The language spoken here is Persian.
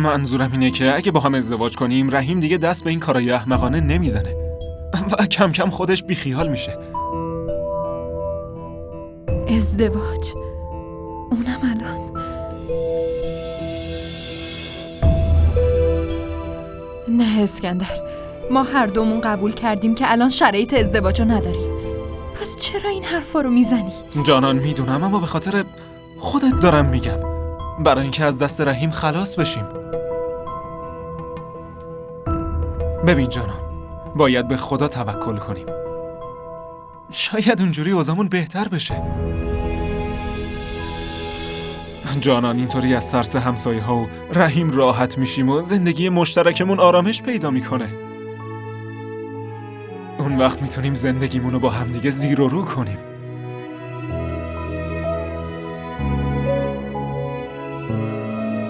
منظورم اینه که اگه با هم ازدواج کنیم رحیم دیگه دست به این کارای احمقانه نمیزنه و کم کم خودش بیخیال میشه. ازدواج؟ اونم الان؟ نه اسکندر، ما هر دومون قبول کردیم که الان شرایط ازدواجو نداریم. پس چرا این حرفا رو میزنی؟ جانان میدونم، اما به خاطر خودت دارم میگم، برای اینکه از دست رحیم خلاص بشیم. ببین جانان، باید به خدا توکل کنیم. شاید اونجوری اوضاعمون بهتر بشه. جانان اینطوری از ترس همسایه ها و رحیم راحت میشیم و زندگی مشترکمون آرامش پیدا میکنه. اون وقت میتونیم زندگیمونو با همدیگه زیر و رو کنیم.